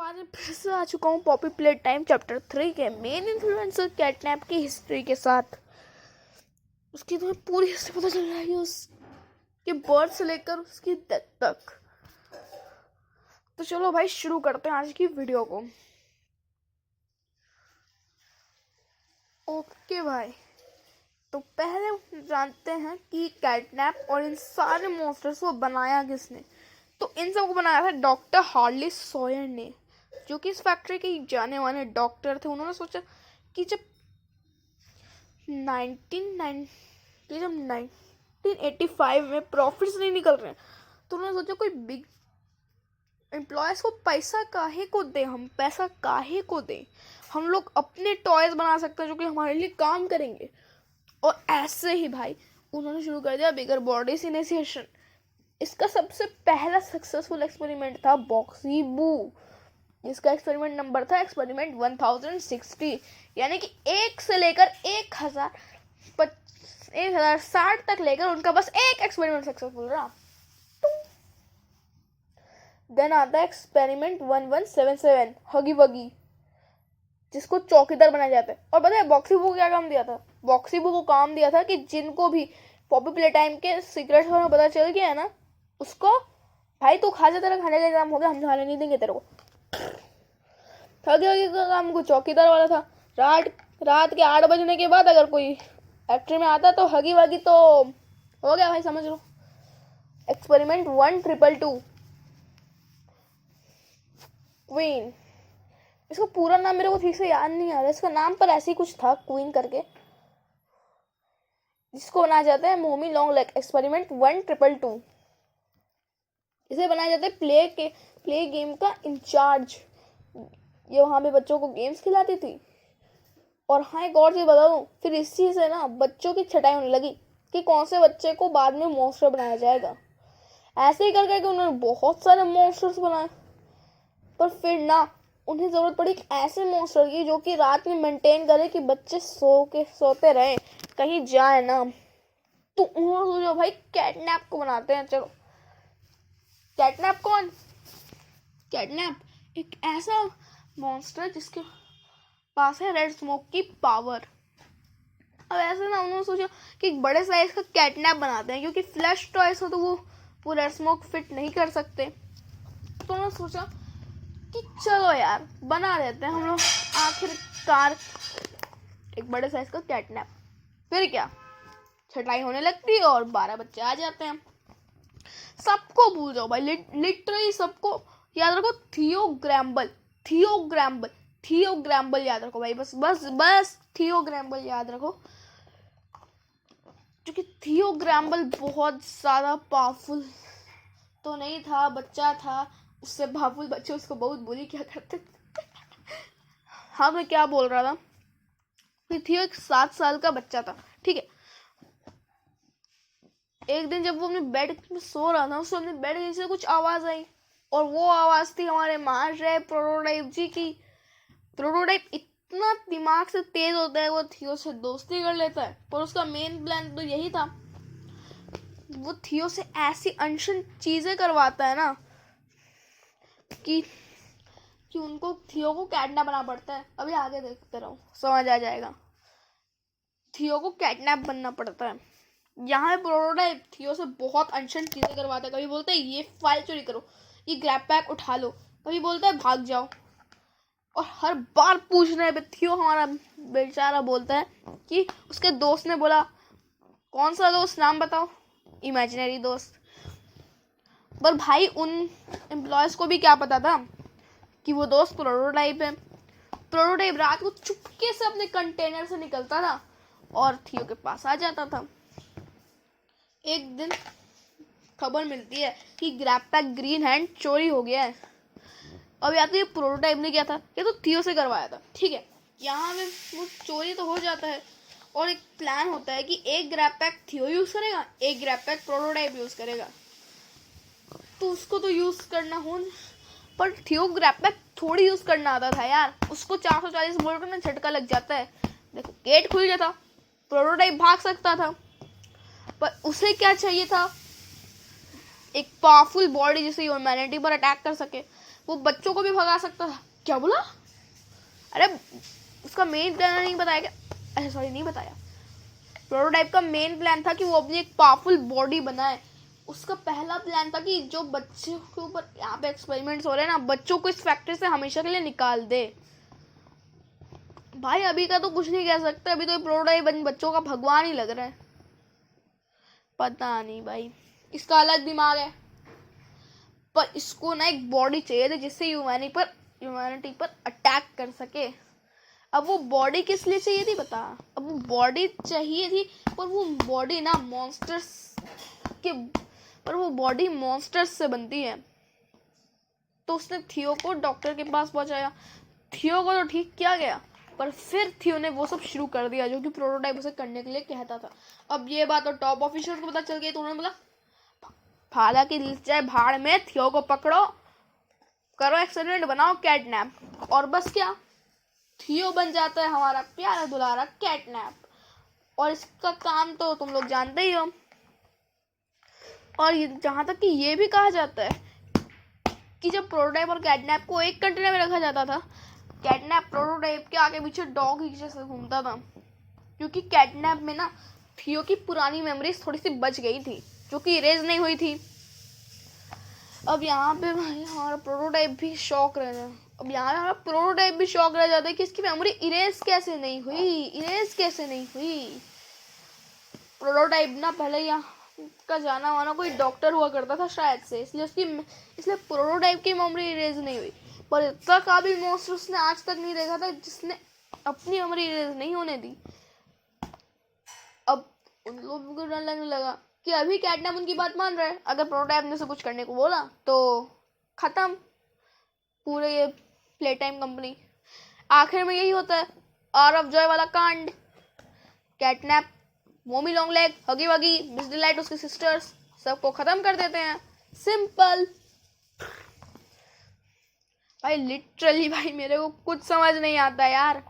आज मैं फिर से आ चुका हूँ पॉपी प्ले टाइम चैप्टर 3 के मेन इन्फ्लुएंसर कैटनैप की हिस्ट्री के साथ। उसकी तुम्हें पूरी हिस्ट्री पता चल रहा है उसके बर्थ से लेकर उसकी डेथ तक। तो चलो भाई शुरू करते हैं आज की वीडियो को। ओके भाई, तो पहले जानते हैं कि कैटनैप और इन सारे मॉन्स्टर्स को बनाया किसने। तो इन सबको बनाया था डॉक्टर हार्ली सॉयर ने, जो कि इस फैक्ट्री के जाने माने डॉक्टर थे। उन्होंने सोचा कि जब 1985 में प्रॉफिट्स नहीं निकल रहे हैं तो उन्होंने सोचा कोई बिग एम्प्लॉयज़ को पैसा काहे को दें, हम पैसा काहे को दें, हम लोग अपने टॉयज बना सकते हैं जो कि हमारे लिए काम करेंगे। और ऐसे ही भाई उन्होंने शुरू कर दिया बिगर बॉडीज इनिशिएशन। इसका सबसे पहला सक्सेसफुल एक्सपेरिमेंट था बॉक्सी बू, जिसका एक्सपेरिमेंट नंबर था एक्सपेरिमेंट 1060, यानी कि 1 से लेकर 1060 तक लेकर उनका बस एक एक्सपेरिमेंट सक्सेसफुल रहा। देन आता है एक्सपेरिमेंट 1177 हगी वगी, जिसको चौकीदार बनाया जाता है। और पता है बॉक्सी बू को क्या काम दिया था? बॉक्सी बू को काम दिया था कि जिनको भी पॉपी प्ले टाइम के सीक्रेट्स में पता चल गया है ना, उसको भाई तू खा जा, तेरा खाने का इंतजाम हो गया, हम खाने नहीं देंगे तेरे को। हगी वगी का काम को चौकीदार वाला था। रात के 8 बजने के बाद अगर कोई फैक्ट्री में आता तो हगी वगी तो हो गया भाई, समझ लो। एक्सपेरिमेंट 1222 क्वीन, इसका पूरा नाम मेरे को ठीक से याद नहीं आ रहा, इसका नाम पर ऐसे ही कुछ था क्वीन करके, जिसको बनाया जाता है मोमी लॉन्ग लेग। एक्सपेरिमेंट 1222, इसे बनाया जाता है प्ले गेम का इंचार्ज। ये वहाँ पे बच्चों को गेम्स खिलाती थी। और हाँ, एक और चीज़ बता दूँ, फिर इस चीज़ से ना बच्चों की छटाई होने लगी कि कौन से बच्चे को बाद में मॉन्स्टर बनाया जाएगा। ऐसे ही कर करके उन्होंने बहुत सारे मॉन्स्टर्स बनाए, पर फिर ना उन्हें ज़रूरत पड़ी ऐसे मॉन्स्टर की जो कि रात में मेंटेन करे कि बच्चे सोते रहें, कहीं जाए ना। तो उन्होंने सोचा भाई कैटनैप को बनाते हैं। चलो, कैटनैप कौन? कैटनैप एक ऐसा मॉन्स्टर जिसके पास है रेड स्मोक की पावर। अब ऐसे ना उन्होंने सोचा कि एक बड़े साइज का कैटनैप बनाते हैं, क्योंकि फ्लैश टॉयज हो तो वो रेड स्मोक फिट नहीं कर सकते। तो उन्होंने सोचा कि चलो यार बना देते हैं हम लोग आखिरकार एक बड़े साइज का कैटनैप। फिर क्या, छटाई होने लगती है और 12 बच्चे आ जाते हैं। सबको भूल जाओ भाई, लिटरली सबको याद रखो थियो ग्रैम्बल याद रखो भाई, बस थियो ग्रैम्बल याद रखो, क्योंकि थियो ग्रैम्बल बहुत ज़्यादा पावरफुल तो नहीं था, बच्चा था, उससे पावरफुल बच्चे उसको बहुत बुली क्या करते थे। हाँ, मैं क्या बोल रहा था कि थियो एक 7 साल का बच्चा था, ठीक है। एक दिन जब वो अपने बेड में सो रहा था, उसको अपने बेड से कुछ आवाज़ आई, और वो आवाज़ थी हमारे महाशय प्रोटोटाइप जी की। प्रोटोटाइप इतना दिमाग से तेज होता है, वो थियो से दोस्ती कर लेता है, पर उसका मेन प्लान तो यही था, वो थियो से ऐसी अनशन चीज़ें करवाता है ना कि उनको थियो को कैटनैप बनना पड़ता है। अभी आगे देखते रहो, समझ आ जाएगा। थियो को कैटनैप बनना पड़ता है। यहाँ पे प्रोटोटाइप थियो से बहुत अनशन चीज़ें करवाता है। कभी बोलता है ये फाइल चोरी करो, ये ग्रैब पैक उठा लो, कभी बोलता है भाग जाओ, और हर बार पूछने पे थियो हमारा बेचारा बोलता है कि उसके दोस्त ने बोला, कौन सा दोस्त, नाम बताओ, इमेजिनरी दोस्त। पर भाई उन एम्प्लॉयज़ को भी क्या पता था कि वो दोस्त प्रोटोटाइप है। प्रोटोटाइप रात को चुपके से अपने कंटेनर से निकलता था और थियो के पास आ जाता था। एक दिन खबर मिलती है कि ग्रैब पैक ग्रीन हैंड चोरी हो गया है। अब या तो ये प्रोटोटाइप ने किया था या तो थियो से करवाया था, ठीक है। यहाँ में वो चोरी तो हो जाता है, और एक प्लान होता है कि एक ग्रैब पैक थियो यूज़ करेगा, एक ग्रैब पैक प्रोटोटाइप यूज़ करेगा। तो उसको तो यूज़ करना हो, पर थियो ग्रैब पैक थोड़ी यूज़ करना आता था यार, उसको 440 वोल्ट में झटका लग जाता है। देखो गेट खुल जाता, प्रोटोटाइप भाग सकता था, पर उसे क्या चाहिए था? एक पावरफुल बॉडी जिससे ह्यूमैनिटी पर अटैक कर सके। वो बच्चों को भी भगा सकता था। क्या बोला? अरे उसका मेन प्लान नहीं बताया क्या? अच्छा सॉरी, नहीं बताया। प्रोटोटाइप का मेन प्लान था कि वो अपनी एक पावरफुल बॉडी बनाए। उसका पहला प्लान था कि जो बच्चे के ऊपर यहाँ पे एक्सपेरिमेंट्स हो रहे हैं ना, बच्चों को इस फैक्ट्री से हमेशा के लिए निकाल दे। भाई अभी का तो कुछ नहीं कह सकते, अभी तो प्रोटोटाइप बच्चों का भगवान ही लग रहा है। पता नहीं भाई, इसका अलग दिमाग है, पर इसको ना एक बॉडी चाहिए थी जिससे ह्यूमैनिटी पर अटैक कर सके। अब वो बॉडी किस लिए चाहिए थी बता? अब वो बॉडी चाहिए थी, पर वो बॉडी ना मॉन्स्टर्स से बनती है। तो उसने थियो को डॉक्टर के पास पहुंचाया। थियो को तो ठीक किया गया, पर फिर थियो ने वो सब शुरू कर दिया जो कि प्रोटोटाइप उसे करने के लिए कहता था। अब ये बात तो टॉप ऑफिसर्स को पता चल गई, तो उन्होंने बोला फाला की दिल चाहे भाड़ में, थियो को पकड़ो, करो एक्सपेरिमेंट, बनाओ कैटनैप। और बस क्या, थियो बन जाता है हमारा प्यारा दुलारा कैटनैप। और इसका काम तो तुम लोग जानते ही हो। और जहां तक कि ये भी कहा जाता है कि जब प्रोटोटाइप और कैटनैप को एक कंटेनर में रखा जाता था, कैटनैप प्रोटोटाइप के आगे पीछे डॉग ही जैसे घूमता था, क्योंकि कैटनैप में ना थियो की पुरानी मेमोरीज थोड़ी सी बच गई थी जो कि इरेज नहीं हुई थी। अब यहाँ पे भाई हमारा प्रोटोटाइप भी शॉक रह जाता है कि इसकी मेमोरी इरेज कैसे नहीं हुई। प्रोटोटाइप ना पहले यहाँ का जाना माना कोई डॉक्टर हुआ करता था शायद से, इसलिए प्रोटोटाइप की मेमोरी इरेज नहीं हुई। पर इतना काबिल मॉन्स्टर उसने आज तक नहीं देखा था जिसने अपनी मेमोरी इरेज नहीं होने दी। अब उन लोगों को डर लगने लगा कि अभी कैटनैप उनकी बात मान रहा है, अगर प्रोटोटाइप ने से कुछ करने को बोला तो खत्म पूरे ये प्ले टाइम कंपनी। आखिर में यही होता है आरव जॉय वाला कांड। कैटनैप, मोमी लॉन्ग लेग, हगी वगी, मिस डिलाइट, उसकी सिस्टर्स, सबको खत्म कर देते हैं। सिंपल भाई, लिटरली भाई मेरे को कुछ समझ नहीं आता यार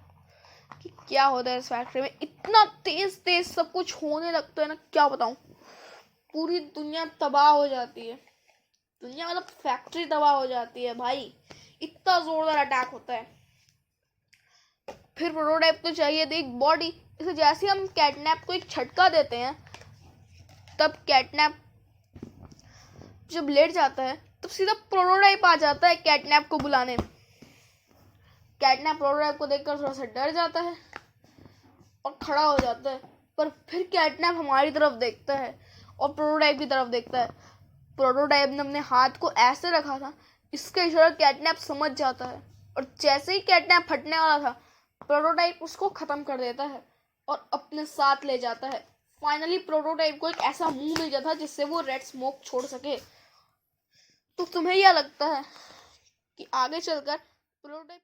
कि क्या होता है इस फैक्ट्री में। इतना तेज सब कुछ होने लगता है ना, क्या बताऊं। पूरी दुनिया तबाह हो जाती है, दुनिया मतलब फैक्ट्री तबाह हो जाती है भाई, इतना जोरदार अटैक होता है। फिर प्रोटोटाइप तो चाहिए थी एक बॉडी। इसे जैसे हम कैटनैप को एक झटका देते हैं, तब कैटनैप जब लेट जाता है तब सीधा प्रोटोटाइप आ जाता है कैटनैप को बुलाने। कैटनैप प्रोटोटाइप को देखकर थोड़ा सा डर जाता है और खड़ा हो जाता है, पर फिर कैटनैप हमारी तरफ देखता है और प्रोटोटाइप की तरफ देखता है। प्रोटोटाइप ने अपने हाथ को ऐसे रखा था, इसका इशारा कैटनैप समझ जाता है, और जैसे ही कैटनैप फटने वाला था, प्रोटोटाइप उसको खत्म कर देता है और अपने साथ ले जाता है। फाइनली प्रोटोटाइप को एक ऐसा मुंह मिल जाता है जिससे वो रेड स्मोक छोड़ सके। तो तुम्हें क्या लगता है कि आगे चलकर प्रोटोटाइप